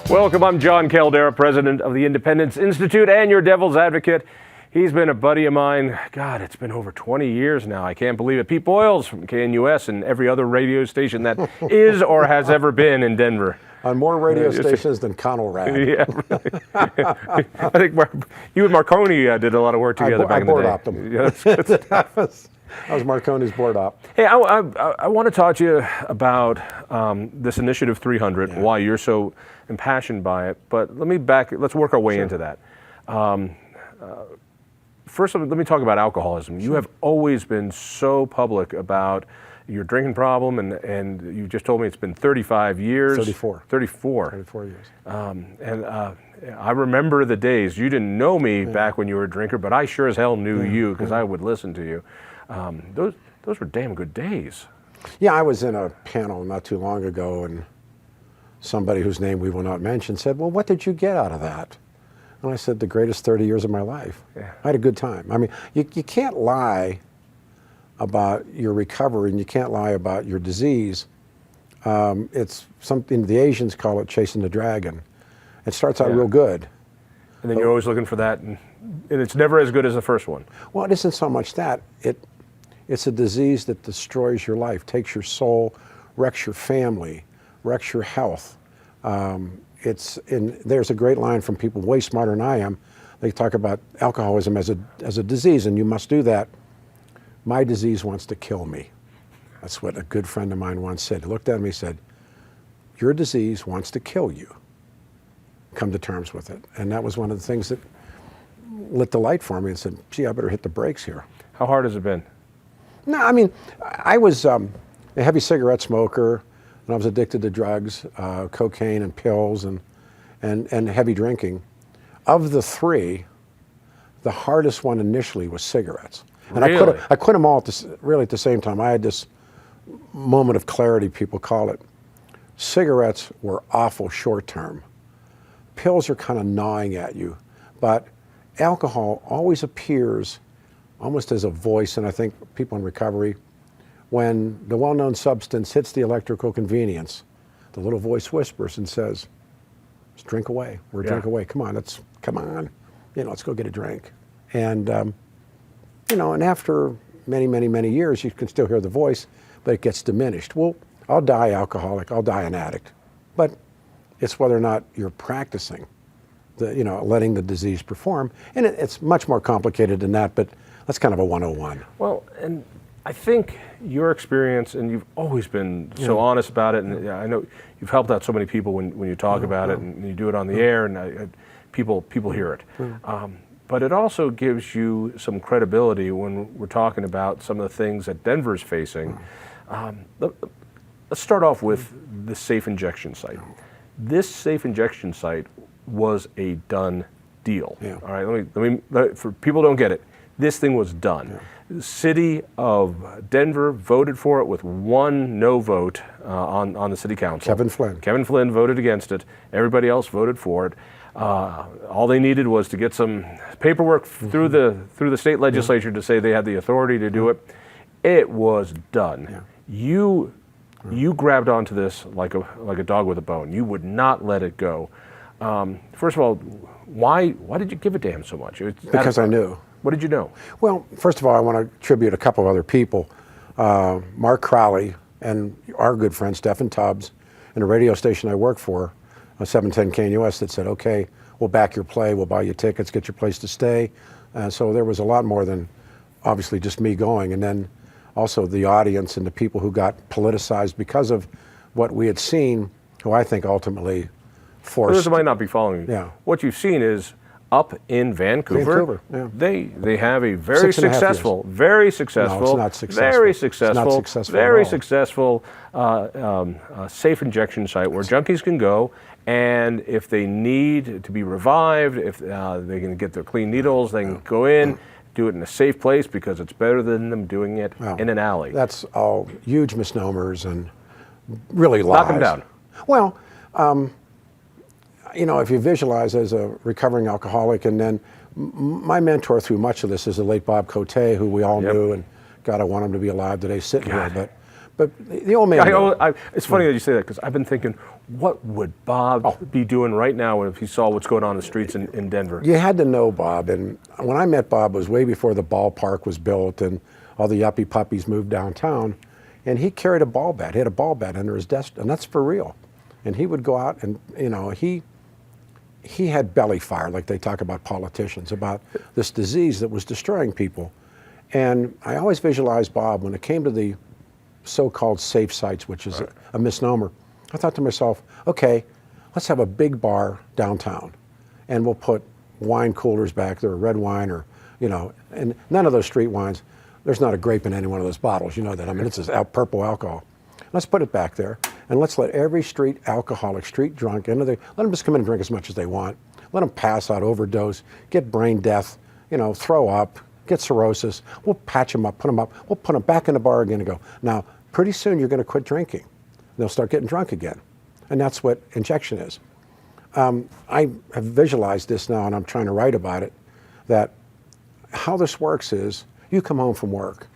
Welcome, I'm Jon Caldara, president of the Independence Institute and your devil's advocate. He's been a buddy of mine. God, it's been over 20 years now. I can't believe it. Pete Boyles from KNUS and every other radio station that is or has ever been in Denver. On more radio stations than Conrad. Yeah, really. I think you and Marconi did a lot of work together back in the day. I board opped him. Yeah, that's good. I was Marconi's board op. Hey, I want to talk to you about this Initiative 300, why you're so impassioned by it. But let's work our way into that. First, let me talk about alcoholism. You have always been so public about your drinking problem, and you just told me it's been 35 years. 34. 34 years. I remember the days. You didn't know me back when you were a drinker, but I sure as hell knew you because I would listen to you. Those were damn good days. Yeah, I was in a panel not too long ago, and somebody whose name we will not mention said, well, what did you get out of that? And I said, the greatest 30 years of my life. Yeah. I had a good time. I mean, you can't lie about your recovery, and you can't lie about your disease. It's something, the Asians call it chasing the dragon. It starts out real good. And then you're always looking for that, and it's never as good as the first one. Well, it isn't so much that. It's a disease that destroys your life, takes your soul, wrecks your family, wrecks your health. There's a great line from people way smarter than I am. They talk about alcoholism as a disease, and you must do that. My disease wants to kill me. That's what a good friend of mine once said. He looked at me and said, your disease wants to kill you. Come to terms with it. And that was one of the things that lit the light for me and said, gee, I better hit the brakes here. How hard has it been? No, I mean, I was a heavy cigarette smoker, and I was addicted to drugs, cocaine and pills and heavy drinking. Of the three, the hardest one initially was cigarettes. And really? I quit them all at the same time. I had this moment of clarity, people call it. Cigarettes were awful short term. Pills are kind of gnawing at you, but alcohol always appears almost as a voice, and I think people in recovery, when the well-known substance hits the electrical convenience, the little voice whispers and says, let's drink away, drink away, come on, let's go get a drink. And, and after many, many, many years, you can still hear the voice, but it gets diminished. Well, I'll die alcoholic, I'll die an addict, but it's whether or not you're practicing, letting the disease perform. And it's much more complicated than that, but that's kind of a 101. Well, and I think your experience, and you've always been so honest about it, and I know you've helped out so many people when you talk about it, and you do it on the air, and people hear it. But it also gives you some credibility when we're talking about some of the things that Denver's facing. Let's start off with the safe injection site. This safe injection site was a done deal. Yeah. All right, for people who don't get it, this thing was done. Yeah. The city of Denver voted for it with one no vote on the city council. Kevin Flynn voted against it. Everybody else voted for it. All they needed was to get some paperwork through the state legislature to say they had the authority to do it. It was done. Yeah. You grabbed onto this like a dog with a bone. You would not let it go. First of all, why did you give a damn so much? Because I knew. What did you know? Well, first of all, I want to tribute a couple of other people. Mark Crowley and our good friend Stephen Tubbs and a radio station I work for, 710 KNUS, that said, okay, we'll back your play, we'll buy you tickets, get your place to stay. So there was a lot more than obviously just me going. And then also the audience and the people who got politicized because of what we had seen, who I think ultimately forced. Those might not be following you. Yeah. What you've seen is up in Vancouver, they have a very successful, very successful, safe injection site where junkies can go, and if they need to be revived, if they can get their clean needles, they can go in, do it in a safe place because it's better than them doing it in an alley. That's all huge misnomers and really lies. Knock them down. Well, you know, if you visualize as a recovering alcoholic, and then my mentor through much of this is the late Bob Cote, who we all knew, and God, I want him to be alive today, sitting here. But the old man. It's funny that you say that, because I've been thinking, what would Bob be doing right now if he saw what's going on in the streets in Denver? You had to know Bob, and when I met Bob, it was way before the ballpark was built and all the yuppie puppies moved downtown. And he carried a ball bat. He had a ball bat under his desk, and that's for real. And he would go out and, you know, he had belly fire, like they talk about politicians, about this disease that was destroying people. And I always visualized Bob when it came to the so-called safe sites, which is a misnomer. I thought to myself, okay, let's have a big bar downtown, and we'll put wine coolers back there, red wine, or, you know, and none of those street wines. There's not a grape in any one of those bottles, you know that. I mean, it's this purple alcohol. Let's put it back there, and let's let every street alcoholic, street drunk, let them just come in and drink as much as they want. Let them pass out, overdose, get brain death, you know, throw up, get cirrhosis. We'll patch them up, we'll put them back in the bar again and go, now, pretty soon you're going to quit drinking. They'll start getting drunk again. And that's what injection is. I have visualized this now, and I'm trying to write about it, that how this works is, you come home from work,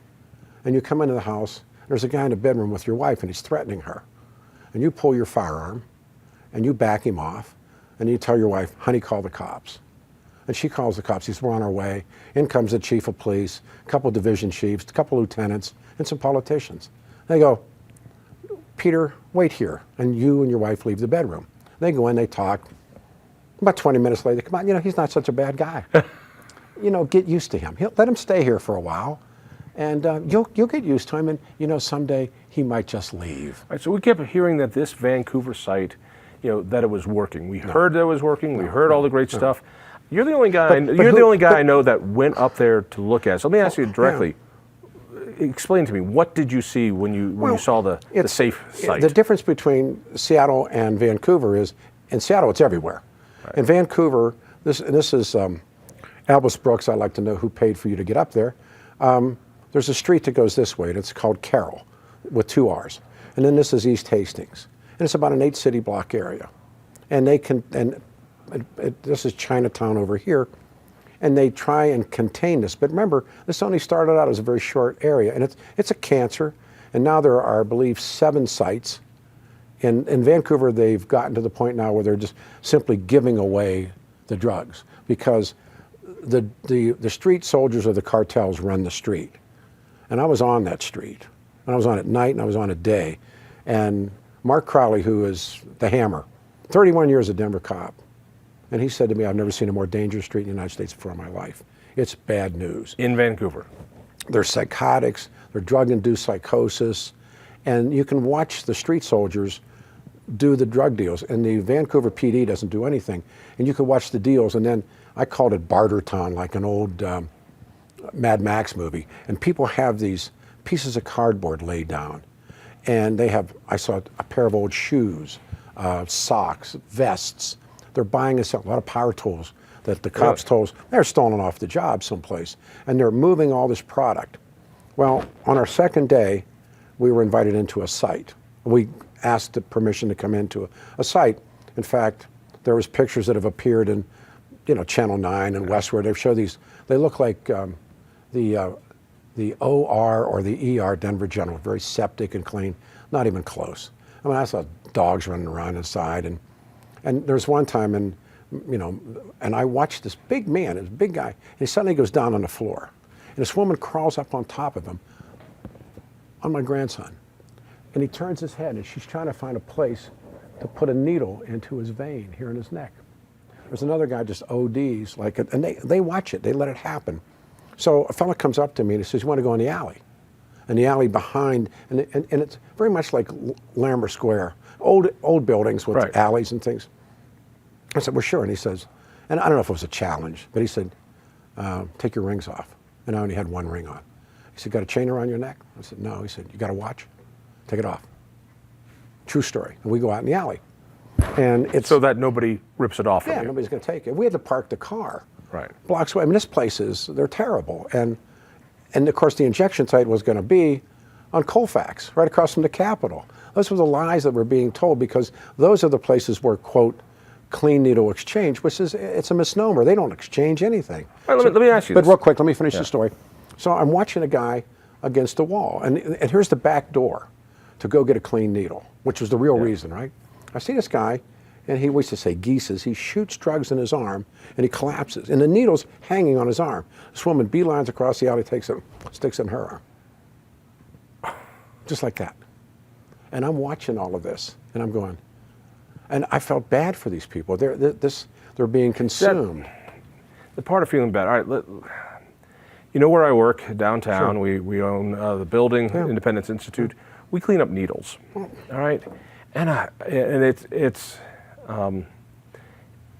and you come into the house, and there's a guy in the bedroom with your wife, and he's threatening her. And you pull your firearm, and you back him off, and you tell your wife, honey, call the cops. And she calls the cops. He says, we're on our way. In comes the chief of police, a couple division chiefs, a couple lieutenants, and some politicians. They go, Peter, wait here. And you and your wife leave the bedroom. They go in, they talk. About 20 minutes later, they come out, you know, he's not such a bad guy. You know, get used to him. Let him stay here for a while, and you'll get used to him, and, you know, someday he might just leave. All right, so we kept hearing that this Vancouver site, you know, that it was working. We heard that it was working. We heard all the great stuff. You're the only guy. The only guy I know that went up there to look at it. So let me ask you directly. Explain to me, what did you see when you saw the safe site? The difference between Seattle and Vancouver is, in Seattle it's everywhere. Right. In Vancouver, this is Albus Brooks. I'd like to know who paid for you to get up there. There's a street that goes this way, and it's called Carroll, with 2 R's. And then this is East Hastings, and it's about an 8 city block area. And this is Chinatown over here, and they try and contain this. But remember, this only started out as a very short area, and it's a cancer. And now there are, I believe, 7 sites. In Vancouver, they've gotten to the point now where they're just simply giving away the drugs, because the street soldiers of the cartels run the street. And I was on that street. And I was on at night, and I was on at day. And Mark Crowley, who is the Hammer, 31 years a Denver cop, and he said to me, I've never seen a more dangerous street in the United States before in my life. It's bad news. In Vancouver? They're psychotics, they're drug-induced psychosis, and you can watch the street soldiers do the drug deals, and the Vancouver PD doesn't do anything. And you can watch the deals, and then I called it Bartertown, like an old Mad Max movie. And people have these pieces of cardboard laid down, and I saw a pair of old shoes, socks, vests. They're buying and selling a lot of power tools that the cops told us they're stolen off the job someplace, and they're moving all this product. Well, on our second day, we were invited into a site. We asked the permission to come into a site. In fact, there was pictures that have appeared in, you know, Channel 9 and Westward. They show these. They look like the OR or the ER Denver General, very septic and clean, not even close. I mean, I saw dogs running around inside, and there's one time, and you know, and I watched this big man, this big guy, and he suddenly goes down on the floor, and this woman crawls up on top of him, on my grandson, and he turns his head, and she's trying to find a place to put a needle into his vein here in his neck. There's another guy just ODs, and they watch it, they let it happen. So a fella comes up to me and he says, you want to go in the alley? And the alley behind, and it's very much like Lambert Square, old buildings with alleys and things. I said, well, sure. And he says, and I don't know if it was a challenge, but he said, take your rings off. And I only had 1 ring on. He said, got a chain around your neck? I said, no. He said, you got a watch? Take it off. True story. And we go out in the alley. And it's so that nobody rips it off from you. Nobody's going to take it. We had to park the car blocks away. I mean, this place they're terrible. And of course, the injection site was going to be on Colfax, right across from the Capitol. Those were the lies that were being told, because those are the places where, quote, clean needle exchange, which is it's a misnomer. They don't exchange anything. All right, let me ask you But this. real quick, let me finish the story. So I'm watching a guy against a wall, and here's the back door to go get a clean needle, which was the real reason, right? I see this guy, and we used to say geeses. He shoots drugs in his arm, and he collapses, and the needle's hanging on his arm. This woman beelines across the alley, takes it, sticks it in her arm, just like that. And I'm watching all of this, and I'm going, and I felt bad for these people. They're being consumed. The part of feeling bad. All right, you know where I work downtown. Sure. We own the building, Independence Institute. We clean up needles. All right, and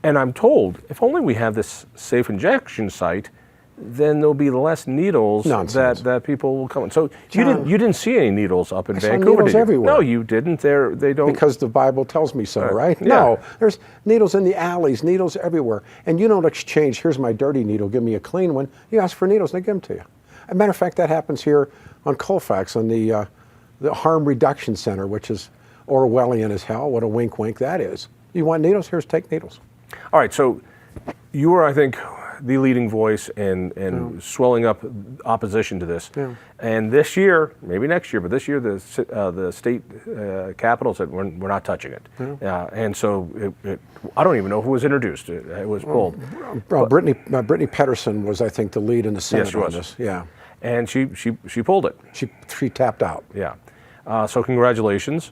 and I'm told if only we have this safe injection site, then there'll be less needles that people will come in. So Jon, you didn't see any needles up in I saw Vancouver, needles did you? everywhere. No, you didn't. They don't. Because the Bible tells me so, right? Yeah. No, there's needles in the alleys, needles everywhere. And you don't exchange, here's my dirty needle, give me a clean one. You ask for needles, they give them to you. As a matter of fact, that happens here on Colfax, on the Harm Reduction Center, which is Orwellian as hell. What a wink wink that is. You want needles? Here's, take needles. All right, so you were, I think, the leading voice in swelling up opposition to this. Yeah. And this year, maybe next year, but this year the state capital said we're not touching it. And so I don't even know who was introduced. It was pulled. Brittany Pedersen was, I think, the lead in the Senate she on was. this. Yeah. And she pulled it. She tapped out. Yeah. So congratulations.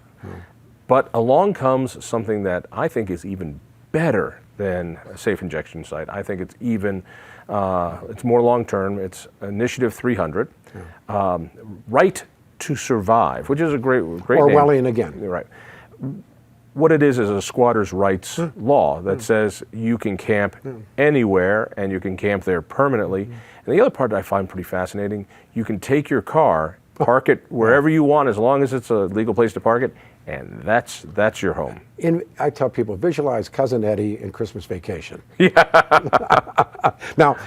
But along comes something that I think is even better than a safe injection site. I think it's even, it's more long-term. It's Initiative 300, Right to Survive, which is a great Orwellian name. again. You're right. What it is a squatter's rights law that says you can camp anywhere and you can camp there permanently. And the other part that I find pretty fascinating, you can take your car, park it wherever you want as long as it's a legal place to park it, and that's your home. I tell people, visualize Cousin Eddie in Christmas Vacation. Now,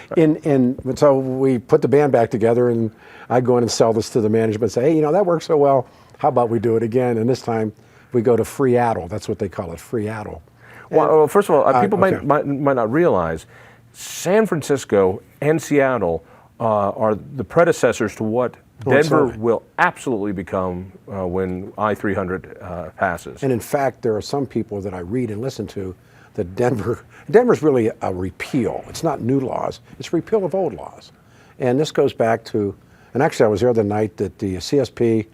so we put the band back together, and I go in and sell this to the management and say, hey, that worked so well. How about we do it again? And this time we go to Freatle. That's what they call it, Freatle. Well, first of all, people might not realize San Francisco and Seattle are the predecessors to what Denver will absolutely become when I-300 passes. And in fact, there are some people that I read and listen to that Denver's really a repeal. It's not new laws, it's repeal of old laws. And this goes back to, and actually I was there the night that the CSP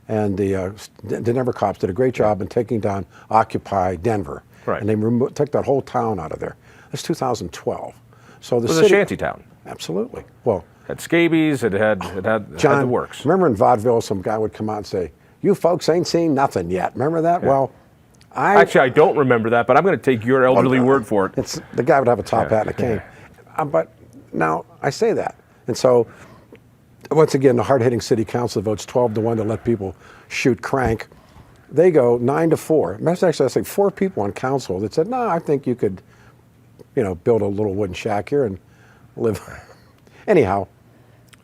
and the Denver cops did a great job in taking down Occupy Denver. Right. And they took that whole town out of there. That's 2012. So the It was city, a shanty town. Absolutely. Well, Had scabies, it had Jon, the works. Remember in vaudeville, some guy would come out and say, you folks ain't seen nothing yet. Remember that? Yeah. Well, Actually, I don't remember that, but I'm going to take your elderly word for it. The guy would have a top hat and a cane. But now I say that. And so, once again, the hard-hitting city council votes 12-1 to let people shoot crank. They go 9-4. That's actually, I think, 4 people on council that said, no, I think you could, build a little wooden shack here and live. Anyhow,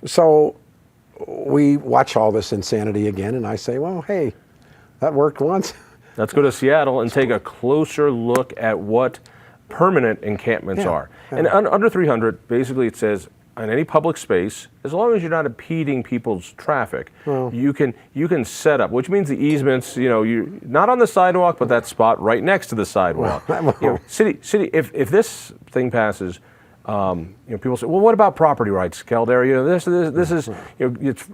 so we watch all this insanity again, and I say, well, hey, that worked once. Let's go to Seattle and take a closer look at what permanent encampments are. And under 300, basically it says, on any public space, as long as you're not impeding people's traffic, you can set up, which means the easements, you not on the sidewalk, but that spot right next to the sidewalk. City, if this thing passes, people say, well, what about property rights, Caldara? This is,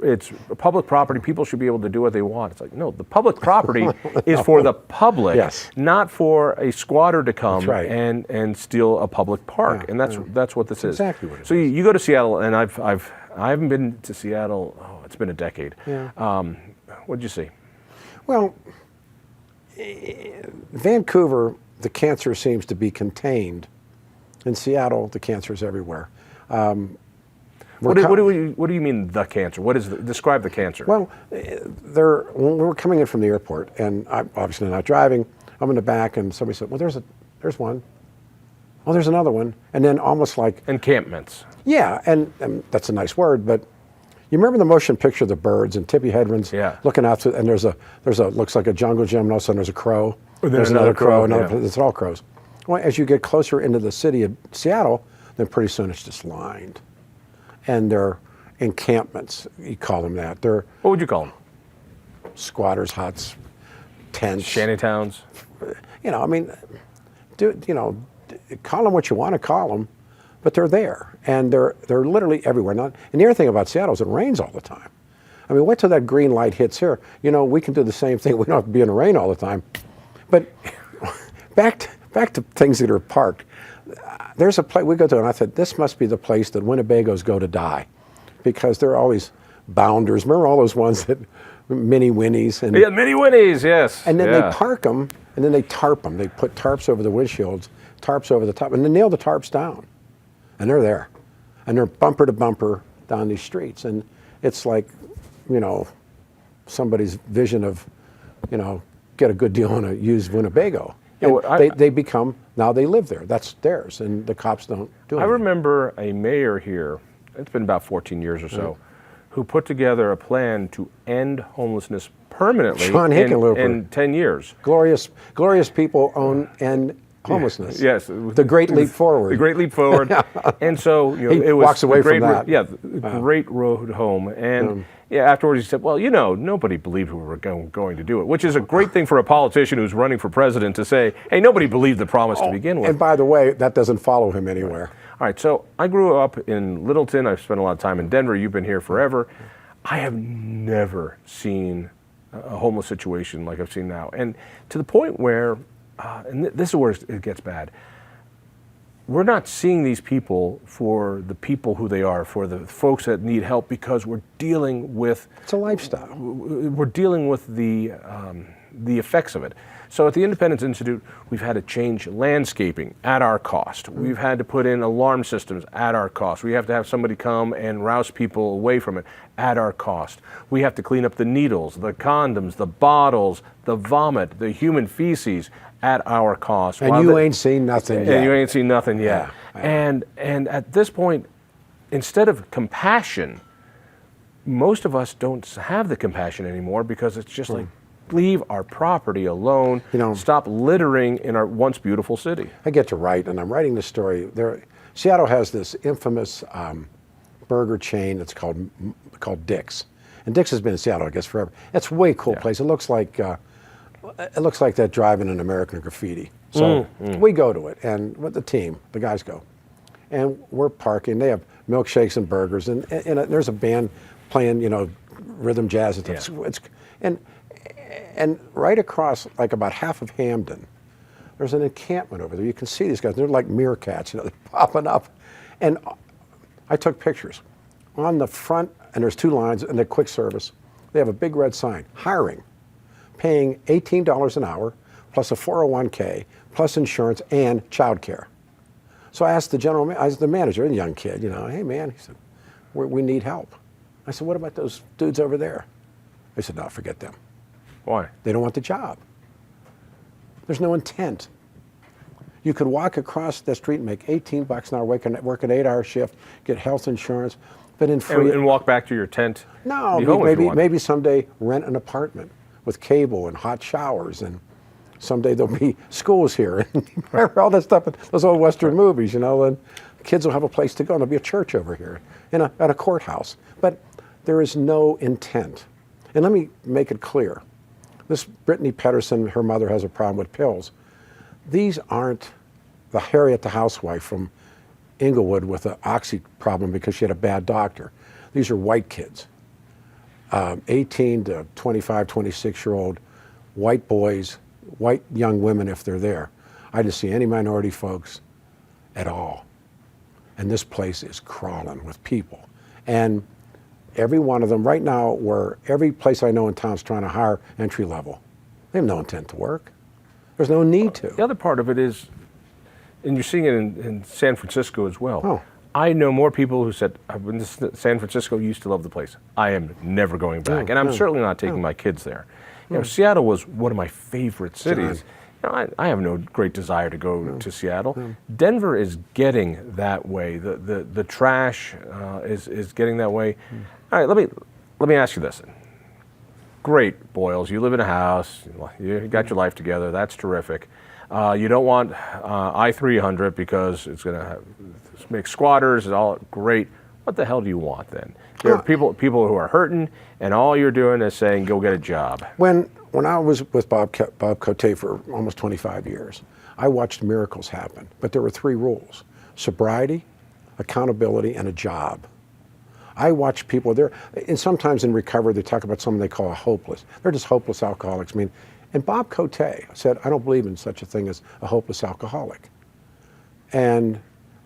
it's public property. People should be able to do what they want. It's like, no, the public property is for the public, not for a squatter to come and steal a public park. And that's what this is. Exactly what it is. So you go to Seattle, and I haven't been to Seattle. Oh, it's been a decade. What'd you see? Well, Vancouver, the cancer seems to be contained. In Seattle, the cancer is everywhere. What do you mean, the cancer? Describe the cancer? Well, when we're coming in from the airport, and I'm obviously not driving, I'm in the back, and somebody said, well, there's one. Well, there's another one. And then almost like... Encampments. Yeah, and that's a nice word, but you remember the motion picture of the birds and Tippi Hedren's looking out through, and there's a looks like a jungle gym, and all of a sudden there's a crow. There's another crow, it's all crows. Well, as you get closer into the city of Seattle, then pretty soon it's just lined. And they're encampments, you call them that. They're What would you call them? squatters' huts, tents. Shantytowns? You know, I mean, call them what you want to call them, but they're there. And they're literally everywhere. And the other thing about Seattle is it rains all the time. I mean, wait till that green light hits here. You know, we can do the same thing. We don't have to be in the rain all the time. But back to things that are parked. There's a place we go to, and I thought, this must be the place that Winnebagos go to die, because there are always bounders. Remember all those ones that mini Winnies? And, Yeah, mini Winnies, yes. and then Yeah. they park them, and then they tarp them. They put tarps over the windshields, tarps over the top, and they nail the tarps down. And they're there. And they're bumper to bumper down these streets. And it's like, you know, somebody's vision of, you know, get a good deal on a used Winnebago. Yeah, And well, they become, now they live there. That's theirs, and the cops don't do I anything. remember a mayor here, it's been about 14 years or so, who put together a plan to end homelessness permanently John Hickenlooper. in 10 years. Glorious people own and homelessness. Yes. The Great Leap Forward. The Great Leap Forward. And so, you know, He it was walks away the great from that. Yeah, the great road home. And afterwards he said, well, you know, nobody believed we were going to do it, which is a great thing for a politician who's running for president to say, hey, nobody believed the promise to begin with. And by the way, that doesn't follow him anywhere. All right, so I grew up in Littleton. I've spent a lot of time in Denver. You've been here forever. I have never seen a homeless situation like I've seen now. And to the point where, and this is where it gets bad, we're not seeing these people for the people who they are, for the folks that need help, because we're dealing with It's a lifestyle. the effects of it. So at the Independence Institute, we've had to change landscaping at our cost. We've had to put in alarm systems at our cost. We have to have somebody come and rouse people away from it at our cost. We have to clean up the needles, the condoms, the bottles, the vomit, the human feces at our cost. And you ain't seen nothing yet. And you ain't seen nothing yet. Yeah. And at this point, instead of compassion, most of us don't have the compassion anymore, because it's just like, leave our property alone. You know, stop littering in our once beautiful city. I get to write, and I'm writing this story. Seattle has this infamous burger chain that's called Dick's, and Dick's has been in Seattle, I guess, forever. It's a way cool place. It looks like that drive-in in American Graffiti. So we go to it, and with the team, the guys go, and we're parking. They have milkshakes and burgers, and there's a band playing, you know, rhythm jazz and stuff. And right across, like about half of Hamden, there's an encampment over there. You can see these guys. They're like meerkats, you know, they're popping up. And I took pictures. On the front, and there's two lines, and they're quick service. They have a big red sign, hiring, paying $18 an hour, plus a 401k, plus insurance, and childcare. So I asked the manager, the young kid, you know, hey man, he said, we need help. I said, what about those dudes over there? They said, no, forget them. Why? They don't want the job. There's no intent. You could walk across the street and make $18 an hour, work an 8-hour shift, get health insurance, but in free. And walk back to your tent. No, Be home if you want. maybe someday rent an apartment with cable and hot showers, and someday there'll be schools here. Remember all that stuff, those old Western movies, you know, and kids will have a place to go, and there'll be a church over here and a courthouse. But there is no intent. And let me make it clear. This Brittany Pedersen, her mother has a problem with pills. These aren't the Harriet the housewife from Inglewood with an oxy problem because she had a bad doctor. These are white kids, 18 to 25, 26-year-old white boys, white young women if they're there. I didn't see any minority folks at all. And this place is crawling with people. And every one of them, right now, where every place I know in town is trying to hire entry level. They have no intent to work. There's no need to. The other part of it is, and you're seeing it in San Francisco as well. Oh. I know more people who said, I've been to San Francisco, used to love the place. I am never going back. And I'm certainly not taking my kids there. You know, Seattle was one of my favorite cities. You know, I have no great desire to go to Seattle. Denver is getting that way. The trash is getting that way. All right, let me ask you this. Great, Boyles. You live in a house. You got your life together. That's terrific. You don't want I-300 because it's going to make squatters. It's all great. What the hell do you want then? There are people who are hurting, and all you're doing is saying, go get a job. When I was with Bob Cote for almost 25 years, I watched miracles happen. But there were 3 rules: sobriety, accountability, and a job. I watch people there, and sometimes in recovery they talk about someone they call a hopeless. They're just hopeless alcoholics. I mean, and Bob Cote said, I don't believe in such a thing as a hopeless alcoholic. And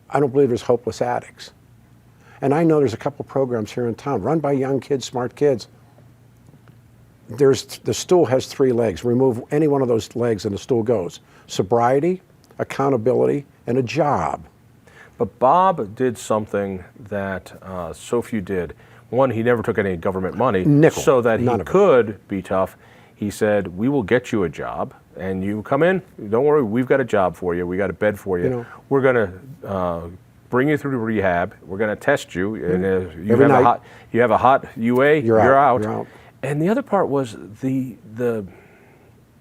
I don't believe there's hopeless addicts. And I know there's a couple programs here in town run by young kids, smart kids. The stool has 3 legs. Remove any one of those legs and the stool goes. Sobriety, accountability, and a job. But Bob did something that so few did. One, he never took any government money, Nickel, so that he none of it. could be tough. He said, we will get you a job, and you come in, don't worry, we've got a job for you, we got a bed for you. You know, we're going to bring you through rehab, we're going to test you, and you have a hot UA, you're out. And the other part was the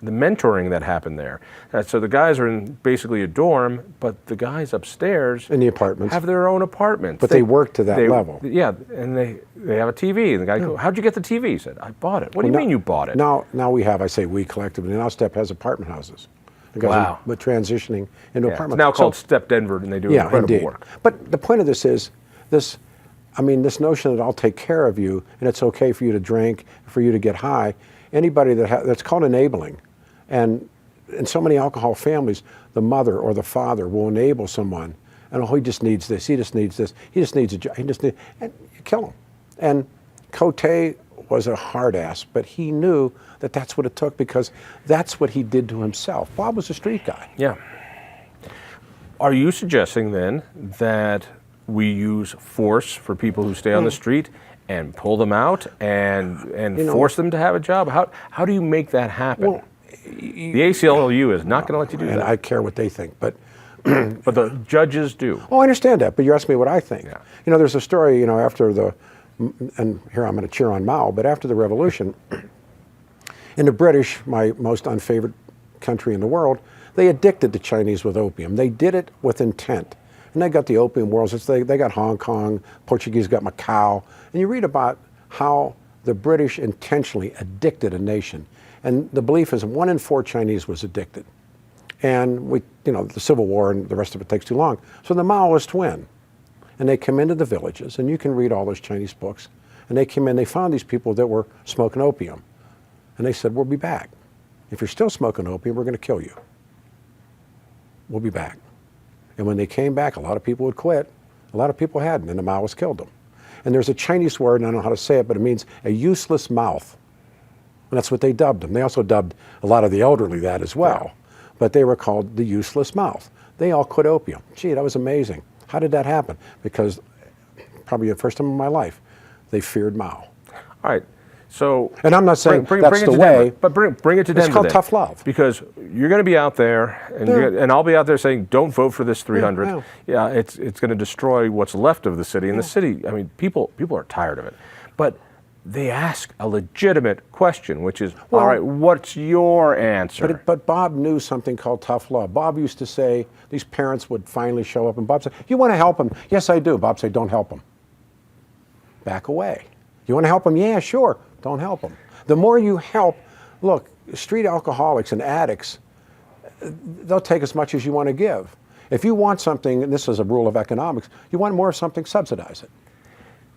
mentoring that happened there. So the guys are in basically a dorm, but the guys upstairs in the apartments have their own apartments. But they work to that level. Yeah, and they have a TV. And the guy goes, how'd you get the TV? He said, I bought it. What do you mean you bought it? Now I say we collectively, now Step has apartment houses. The guys are transitioning into apartments. It's now called Step Denver, and they do incredible work. But the point of this is, this notion that I'll take care of you, and it's okay for you to drink, for you to get high, anybody that's called enabling. And in so many alcohol families, the mother or the father will enable someone, and he just needs this, he just needs this, he just needs a job, and you kill him. And Cote was a hard ass, but he knew that that's what it took, because that's what he did to himself. Bob was a street guy. Yeah. Are you suggesting then that we use force for people who stay on the street and pull them out and force them to have a job? How do you make that happen? Well, the ACLU is not going to let you do and that. I care what they think, but but the judges do. Oh, I understand that, but you asked me what I think. Yeah. There's a story, after and here I'm going to cheer on Mao, but after the revolution, in the British, my most unfavored country in the world, they addicted the Chinese with opium. They did it with intent. And they got the opium wars. They got Hong Kong, Portuguese got Macau. And you read about how the British intentionally addicted a nation. And the belief is 1 in 4 Chinese was addicted. And the Civil War and the rest of it takes too long. So the Maoists win. And they come into the villages, and you can read all those Chinese books. And they came in, they found these people that were smoking opium. And they said, we'll be back. If you're still smoking opium, we're going to kill you. We'll be back. And when they came back, a lot of people would quit. A lot of people hadn't, and the Maoists killed them. And there's a Chinese word, and I don't know how to say it, but it means a useless mouth. And that's what they dubbed them. They also dubbed a lot of the elderly that as well. Yeah. But they were called the useless mouth. They all quit opium. Gee, that was amazing. How did that happen? Because probably the first time in my life, they feared Mao. All right. So, and I'm not saying that's the way, but bring it to Denver. It's called tough love. Because you're going to be out there, and I'll be out there saying, "Don't vote for this 300." Yeah, it's going to destroy what's left of the city. And the city, I mean, people are tired of it. But they ask a legitimate question, which is, all right, what's your answer? But Bob knew something called tough love. Bob used to say, these parents would finally show up, and Bob said, "You want to help them?" "Yes, I do." Bob said, "Don't help them. Back away." "You want to help them?" "Yeah, sure." "Don't help them." The more you help, look, street alcoholics and addicts, they'll take as much as you want to give. If you want something, and this is a rule of economics, you want more of something, subsidize it.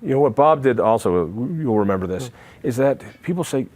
You know what Bob did also, you'll remember this, is that people say,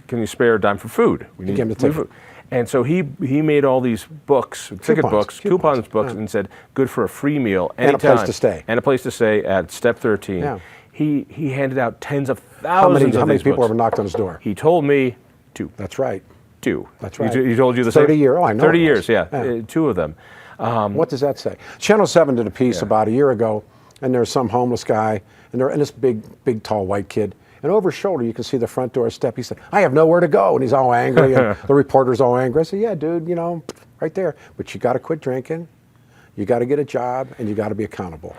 "Can you spare a dime for food? We need food." And so he made all these books, coupons books, and said, good for a free meal anytime. And a place to stay. And a place to stay at Step 13. Yeah. He handed out tens of thousands of these books. How many people ever knocked on his door? He told me 2. That's right. 2. That's right. He told you the 30 same? years. Oh, I know. 30 years, yeah. 2 of them. What does that say? Channel 7 did a piece about a year ago, and there's some homeless guy, and this big, tall white kid. And over his shoulder, you can see the front door step. He said, "I have nowhere to go." And he's all angry, and the reporter's all angry. I said, "Yeah, dude, right there. But you got to quit drinking. You got to get a job, and you got to be accountable."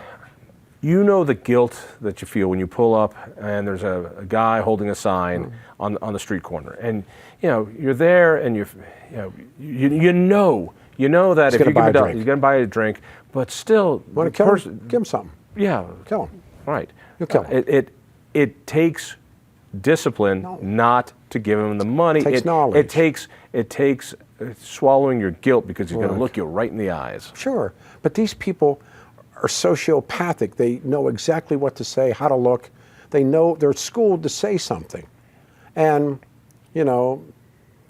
You know the guilt that you feel when you pull up and there's a guy holding a sign on the street corner, and you're there, and you You know that if gonna you give buy a $1, drink. you're going to buy a drink, but still, Want to kill him? Give him something. Yeah, Kill him. right. You'll kill him. It takes discipline not to give him the money. It takes knowledge. It takes swallowing your guilt because he's going to look you right in the eyes. Sure, but these people are sociopathic. They know exactly what to say, how to look. They know they're schooled to say something. And, you know,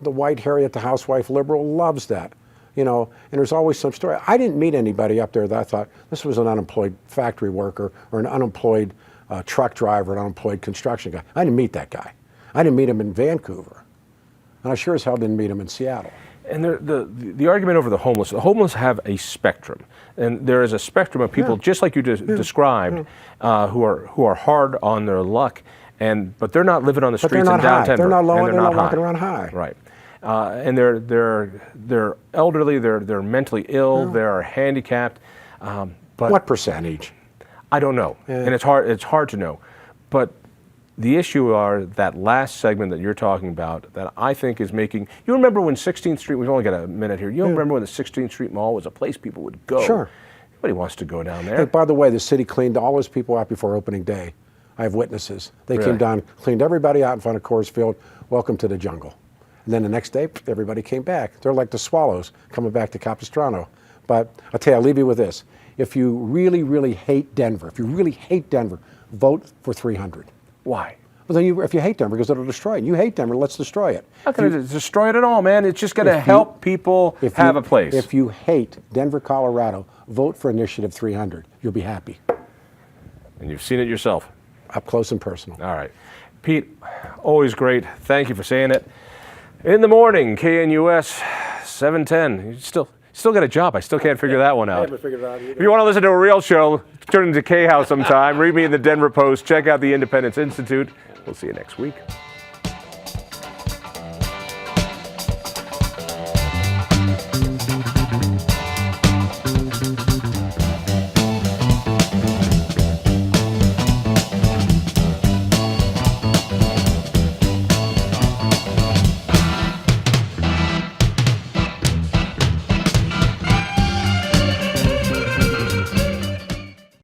the white Harriet, the housewife liberal, loves that. You know, and there's always some story. I didn't meet anybody up there that I thought this was an unemployed factory worker or an unemployed truck driver, an unemployed construction guy. I didn't meet that guy. I didn't meet him in Vancouver. And I sure as hell didn't meet him in Seattle. And the argument over the homeless have a spectrum. And there is a spectrum of people, just like you described, who are hard on their luck, but they're not living on the streets in downtown Denver. They're not low, and they're not walking around high. Right. And they're elderly, they're mentally ill, they're handicapped. But what percentage? I don't know, and it's hard to know. But the issue are that last segment that you're talking about that I think is making. You remember when 16th Street? We've only got a minute here. You remember when the 16th Street Mall was a place people would go? Sure. Nobody wants to go down there. Hey, by the way, the city cleaned all those people out before opening day. I have witnesses. They Really? came down, cleaned everybody out in front of Coors Field. Welcome to the jungle. And then the next day, everybody came back. They're like the swallows coming back to Capistrano. But I'll tell you, I'll leave you with this. If you really, really hate Denver, vote for 300. Why? Well, then if you hate Denver, because it'll destroy it. You hate Denver, let's destroy it. How can it destroy it at all, man? It's just going to help people have a place. If you hate Denver, Colorado, vote for Initiative 300. You'll be happy. And you've seen it yourself. Up close and personal. All right. Pete, always great. Thank you for saying it. In the morning, KNUS 710. You still got a job. I still can't figure that one out. I haven't figured it out either. If you want to listen to a real show, turn into K-House sometime. Read me in the Denver Post. Check out the Independence Institute. We'll see you next week.